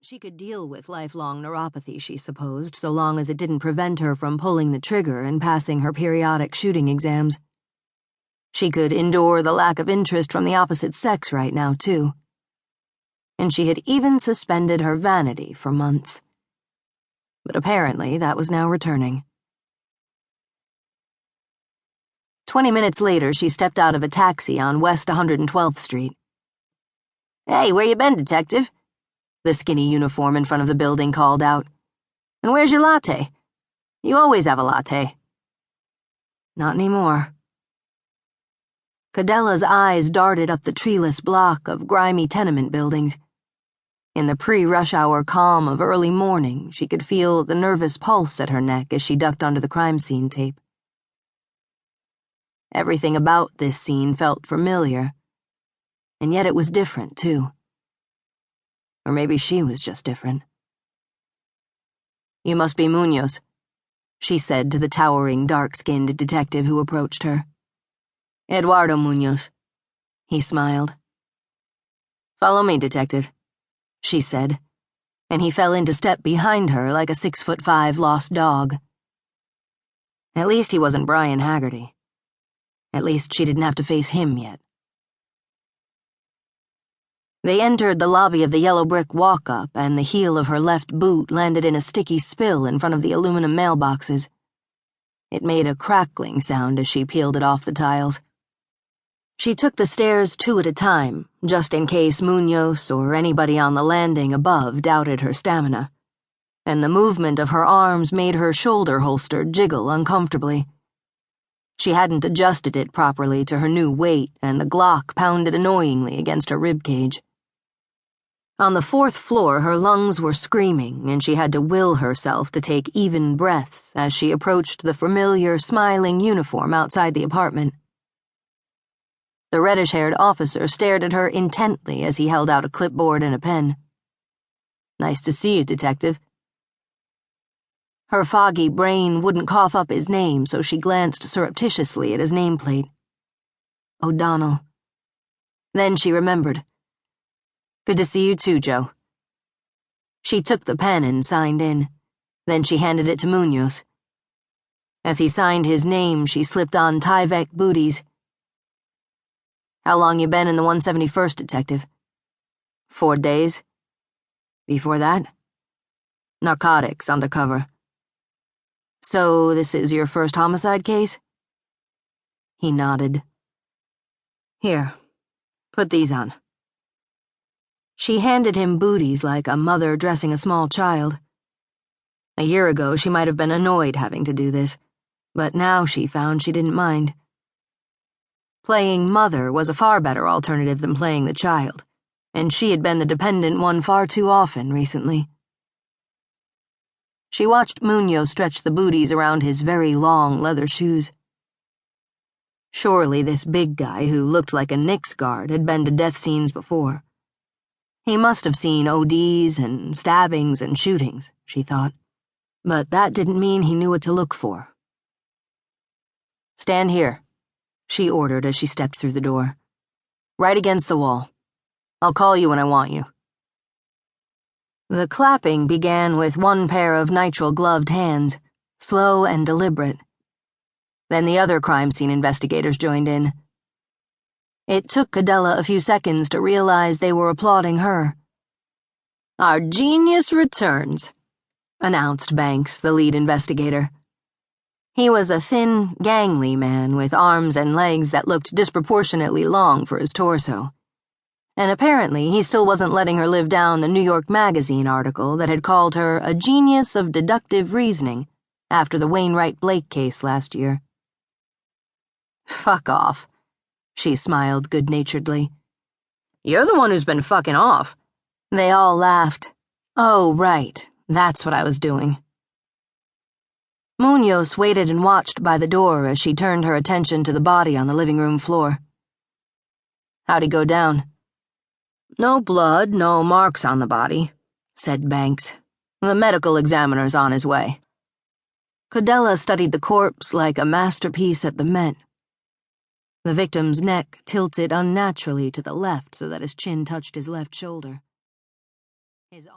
She could deal with lifelong neuropathy, she supposed, so long as it didn't prevent her from pulling the trigger and passing her periodic shooting exams. She could endure the lack of interest from the opposite sex right now, too. And she had even suspended her vanity for months. But apparently that was now returning. 20 minutes later, she stepped out of a taxi on West 112th Street. "Hey, where you been, detective?" The skinny uniform in front of the building called out. "And where's your latte? You always have a latte." Not anymore. Codella's eyes darted up the treeless block of grimy tenement buildings. In the pre-rush hour calm of early morning, she could feel the nervous pulse at her neck as she ducked under the crime scene tape. Everything about this scene felt familiar, and yet it was different, too. Or maybe she was just different. "You must be Munoz," she said to the towering, dark-skinned detective who approached her. "Eduardo Munoz." He smiled. "Follow me, detective," she said, and he fell into step behind her like a 6'5" lost dog. At least he wasn't Brian Haggerty. At least she didn't have to face him yet. They entered the lobby of the yellow brick walk-up, and the heel of her left boot landed in a sticky spill in front of the aluminum mailboxes. It made a crackling sound as she peeled it off the tiles. She took the stairs 2 at a time, just in case Munoz or anybody on the landing above doubted her stamina, and the movement of her arms made her shoulder holster jiggle uncomfortably. She hadn't adjusted it properly to her new weight, and the Glock pounded annoyingly against her ribcage. On the 4th floor, her lungs were screaming, and she had to will herself to take even breaths as she approached the familiar, smiling uniform outside the apartment. The reddish-haired officer stared at her intently as he held out a clipboard and a pen. "Nice to see you, detective." Her foggy brain wouldn't cough up his name, so she glanced surreptitiously at his nameplate. O'Donnell. Then she remembered. "Good to see you too, Joe." She took the pen and signed in. Then she handed it to Munoz. As he signed his name, she slipped on Tyvek booties. "How long you been in the 171st, detective?" 4 days. Before that? Narcotics, undercover. So this is your first homicide case? He nodded. Here, put these on. She handed him booties like a mother dressing a small child. A year ago, she might have been annoyed having to do this, but now she found she didn't mind. Playing mother was a far better alternative than playing the child, and she had been the dependent one far too often recently. She watched Munoz stretch the booties around his very long leather shoes. Surely this big guy who looked like a Knicks guard had been to death scenes before. He must have seen ODs and stabbings and shootings, she thought, but that didn't mean he knew what to look for. "Stand here," she ordered as she stepped through the door. "Right against the wall. I'll call you when I want you." The clapping began with one pair of nitrile-gloved hands, slow and deliberate. Then the other crime scene investigators joined in. It took Codella a few seconds to realize they were applauding her. "Our genius returns," announced Banks, the lead investigator. He was a thin, gangly man with arms and legs that looked disproportionately long for his torso. And apparently he still wasn't letting her live down the New York Magazine article that had called her a genius of deductive reasoning after the Wainwright Blake case last year. "Fuck off," she smiled good-naturedly. "You're the one who's been fucking off." They all laughed. Oh, right, that's what I was doing. Munoz waited and watched by the door as she turned her attention to the body on the living room floor. "How'd he go down?" "No blood, no marks on the body," said Banks. "The medical examiner's on his way." Codella studied the corpse like a masterpiece at the Met. The victim's neck tilted unnaturally to the left so that his chin touched his left shoulder.